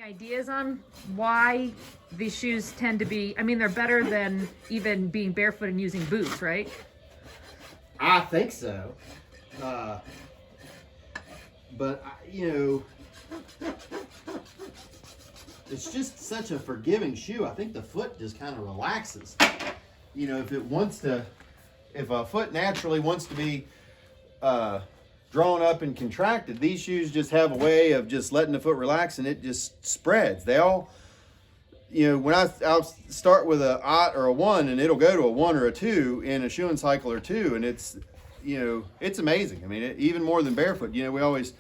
ideas on why these shoes tend to be, I mean, they're better than even being barefoot and using boots, right? I think so. But, you know, it's just such a forgiving shoe. I think the foot just kind of relaxes. You know, if a foot naturally wants to be drawn up and contracted, these shoes just have a way of just letting the foot relax and it just spreads. They all, you know, when I'll start with a 0 or a 1 and it'll go to a 1 or a 2 in a shoeing cycle or 2, and it's, you know, it's amazing. I mean, even more than barefoot. You know, we always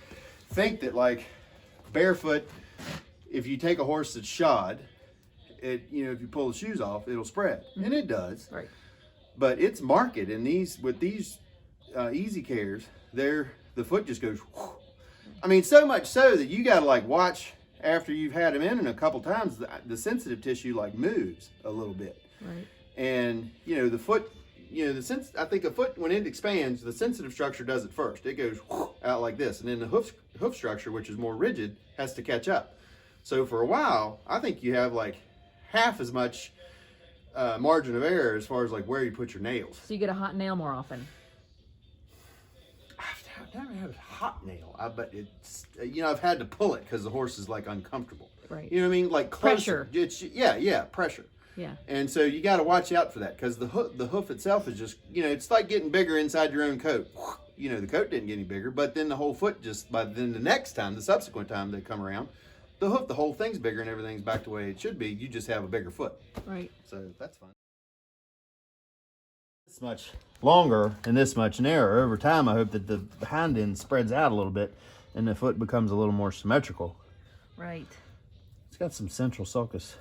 think that like barefoot, if you take a horse that's shod, you know, if you pull the shoes off, it'll spread, and it does. Right. But it's marked in these EasyCares, the foot just goes. Whoosh. I mean, so much so that you got to like watch after you've had them in a couple times. The sensitive tissue like moves a little bit. Right. And you know the foot. You know I think a foot when it expands, the sensitive structure does it first. It goes whoosh, out like this, and then the hoof structure, which is more rigid, has to catch up. So for a while, I think you have like half as much margin of error as far as like where you put your nails. So you get a hot nail more often. I've never had a hot nail, but it's, you know, I've had to pull it because the horse is like uncomfortable. Right. You know what I mean? Like closer. Pressure. It's, yeah, pressure. Yeah. And so you got to watch out for that because the hoof itself is just, you know, it's like getting bigger inside your own coat. You know, the coat didn't get any bigger, but then the whole foot just, then the next time, the subsequent time they come around, the hoof, the whole thing's bigger and everything's back the way it should be. You just have a bigger foot. Right. So that's fun. This much longer and this much narrower. Over time, I hope that the hind end spreads out a little bit and the foot becomes a little more symmetrical. Right. It's got some central sulcus.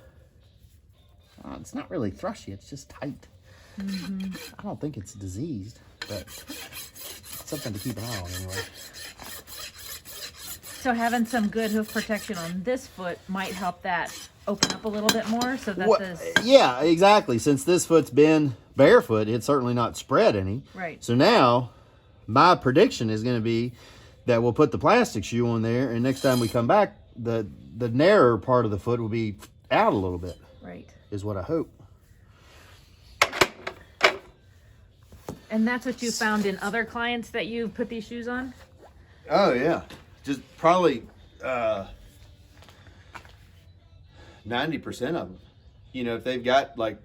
It's not really thrushy, it's just tight. I don't think it's diseased, but it's something to keep an eye on anyway. So having some good hoof protection on this foot might help that open up a little bit more so that this... Yeah, exactly. Since this foot's been barefoot, it's certainly not spread any. Right. So now, my prediction is going to be that we'll put the plastic shoe on there, and next time we come back, the narrower part of the foot will be out a little bit. Right. Is what I hope. And that's what you found in other clients that you put these shoes on? Oh, yeah. Just probably 90% of them. You know, if they've got like,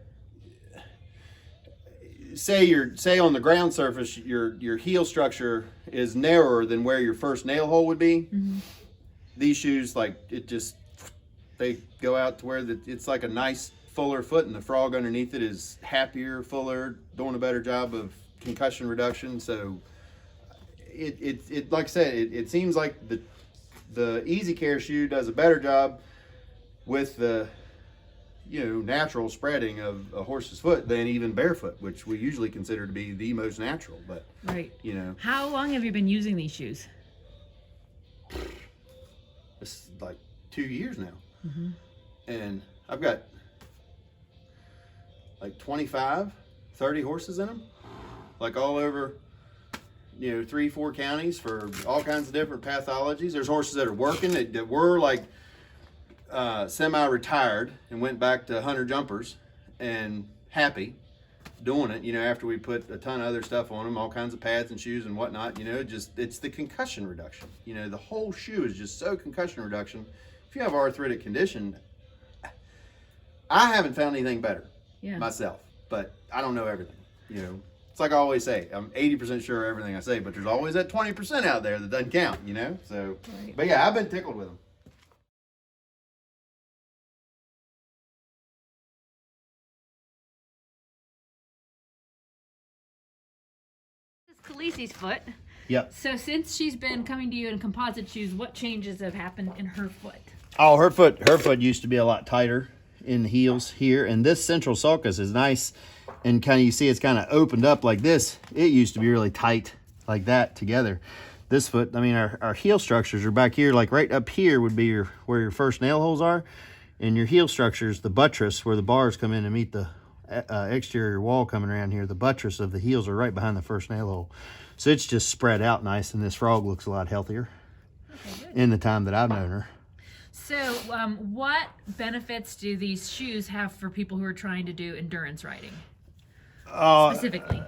say on the ground surface, your heel structure is narrower than where your first nail hole would be. These shoes, like they go out to where it's like a nice fuller foot, and the frog underneath it is happier, fuller, doing a better job of concussion reduction. So it like I said, it seems like the EasyCare shoe does a better job with the, you know, natural spreading of a horse's foot than even barefoot, which we usually consider to be the most natural. But right. You know, how long have you been using these shoes? It's like 2 years now. And I've got like 25, 30 horses in them, like all over, you know, 3-4 counties for all kinds of different pathologies. There's horses that are working that were like semi-retired and went back to hunter jumpers and happy doing it, you know, after we put a ton of other stuff on them, all kinds of pads and shoes and whatnot, you know, it's the concussion reduction. You know, the whole shoe is just so concussion reduction. If you have arthritic condition, I haven't found anything better myself, but I don't know everything. You know, it's like I always say, I'm 80% sure of everything I say, but there's always that 20% out there that doesn't count, you know? So, right. But yeah, I've been tickled with them. This is Khaleesi's foot. Yep. So since she's been coming to you in composite shoes, what changes have happened in her foot? Oh, her foot used to be a lot tighter in the heels here, and this central sulcus is nice, and kind of you see it's kind of opened up like this. It used to be really tight like that together. This foot, I mean, our heel structures are back here, like right up here would be where your first nail holes are, and your heel structures, the buttress where the bars come in and meet the exterior wall coming around here, the buttress of the heels are right behind the first nail hole. So it's just spread out nice, and this frog looks a lot healthier in the time that I've known her. So, what benefits do these shoes have for people who are trying to do endurance riding? Specifically.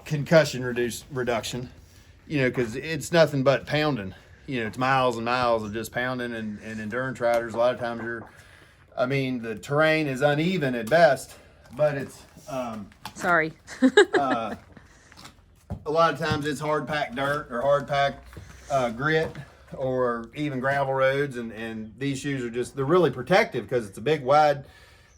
Concussion reduction. You know, because it's nothing but pounding. You know, it's miles and miles of just pounding, and endurance riders, a lot of times the terrain is uneven at best, but it's, Sorry. a lot of times it's hard packed dirt or hard packed grit or even gravel roads, and these shoes they're really protective because it's a big wide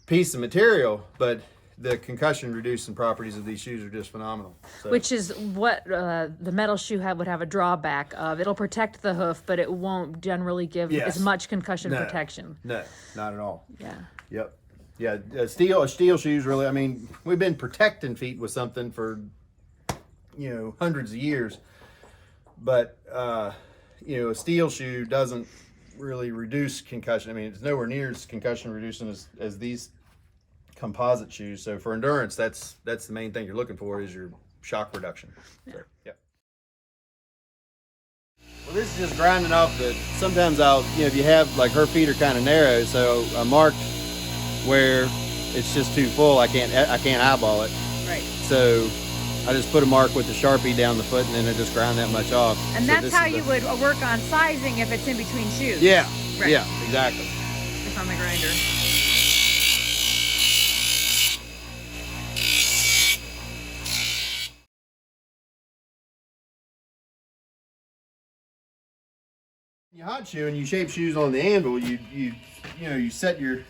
piece of material, but the concussion reducing properties of these shoes are just phenomenal. So. Which is what the metal shoe would have a drawback of. It'll protect the hoof, but it won't generally give as much concussion protection. No, not at all. Yeah. Yep. Yeah, steel shoes really, I mean, we've been protecting feet with something for, hundreds of years. But, a steel shoe doesn't really reduce concussion. I mean, it's nowhere near as concussion reducing as these composite shoes. So for endurance, that's the main thing you're looking for is your shock reduction. Yeah. So, yeah. Well, this is just grinding off sometimes if you have, like, her feet are kind of narrow, so I marked where it's just too full. I can't eyeball it. Right. So I just put a mark with the Sharpie down the foot, and then I just grind that much off. And so that's how you would work on sizing if it's in between shoes. Yeah. Right. Yeah, exactly. It's on the grinder. You hot shoe and you shape shoes on the anvil, you set your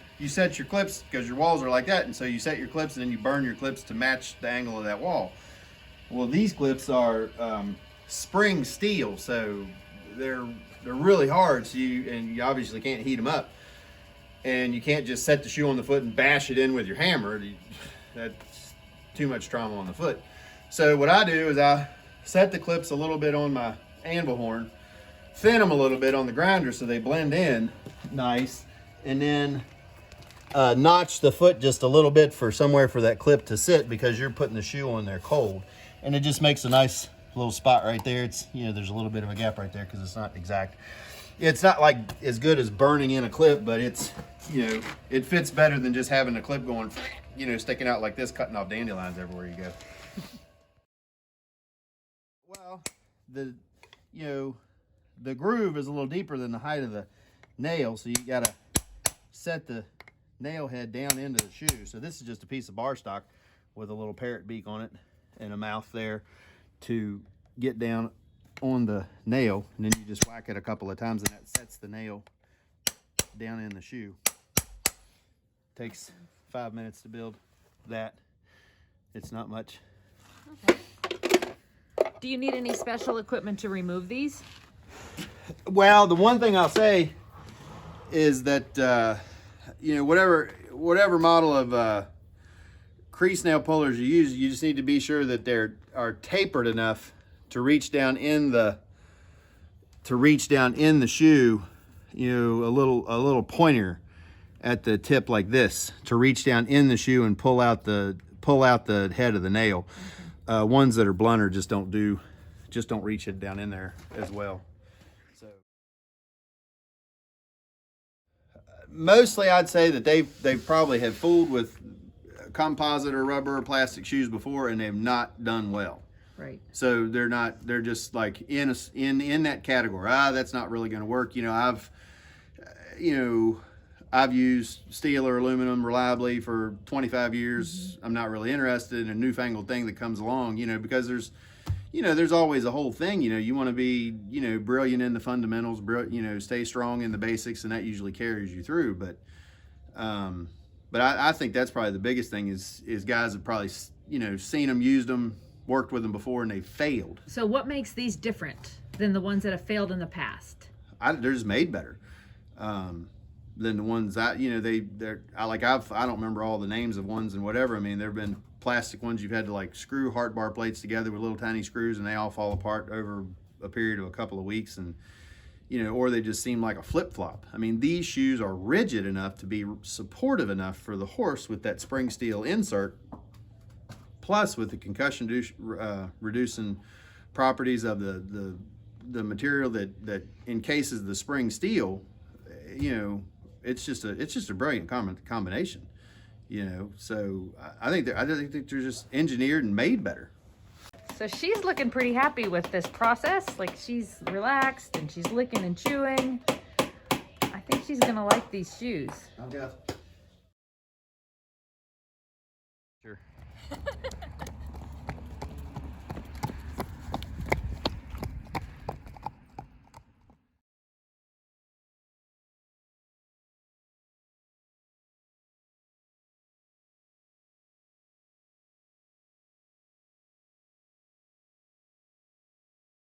clips because your walls are like that, and so you set your clips and then you burn your clips to match the angle of that wall. Well, these clips are spring steel, so they're really hard. So you obviously can't heat them up, and you can't just set the shoe on the foot and bash it in with your hammer. That's too much trauma on the foot. So what I do is I set the clips a little bit on my anvil horn, thin them a little bit on the grinder so they blend in nice, and then notch the foot just a little bit for somewhere for that clip to sit because you're putting the shoe on there cold, and it just makes a nice little spot right there. It's there's a little bit of a gap right there because it's not exact. It's not like as good as burning in a clip, but it's it fits better than just having a clip going sticking out like this, cutting off dandelions everywhere you go. Well, the groove is a little deeper than the height of the nail, so you gotta set the nail head down into the shoe. So this is just a piece of bar stock with a little parrot beak on it and a mouth there to get down on the nail, and then you just whack it a couple of times and that sets the nail down in the shoe. Takes 5 minutes to build that. It's not much. Okay. Do you need any special equipment to remove these? Well, the one thing I'll say is that whatever model of crease nail pullers you use, you just need to be sure that they're tapered enough to reach down in the shoe, a little pointer at the tip like this to reach down in the shoe and pull out the head of the nail. Okay. Ones that are blunter just don't reach it down in there as well. So mostly I'd say that they probably have fooled with composite or rubber or plastic shoes before, and they've not done well. Right. So they're just like in that category. That's not really going to work. I've used steel or aluminum reliably for 25 years. Mm-hmm. I'm not really interested in a newfangled thing that comes along, because there's always a whole thing. You want to be, brilliant in the fundamentals, stay strong in the basics, and that usually carries you through. But I think that's probably the biggest thing is guys have probably, seen them, used them, worked with them before, and they failed. So what makes these different than the ones that have failed in the past? They're just made better than the ones I don't remember all the names of ones and whatever. I mean, there've been plastic ones you've had to like screw hard bar plates together with little tiny screws, and they all fall apart over a period of a couple of weeks, and or they just seem like a flip-flop. I mean, these shoes are rigid enough to be supportive enough for the horse with that spring steel insert, plus with the concussion reducing properties of the the material that encases the spring steel, you know, it's just a brilliant combination, you know. So I think they're just engineered and made better. So she's looking pretty happy with this process. Like, she's relaxed and she's licking and chewing. I think she's gonna like these shoes. Sure.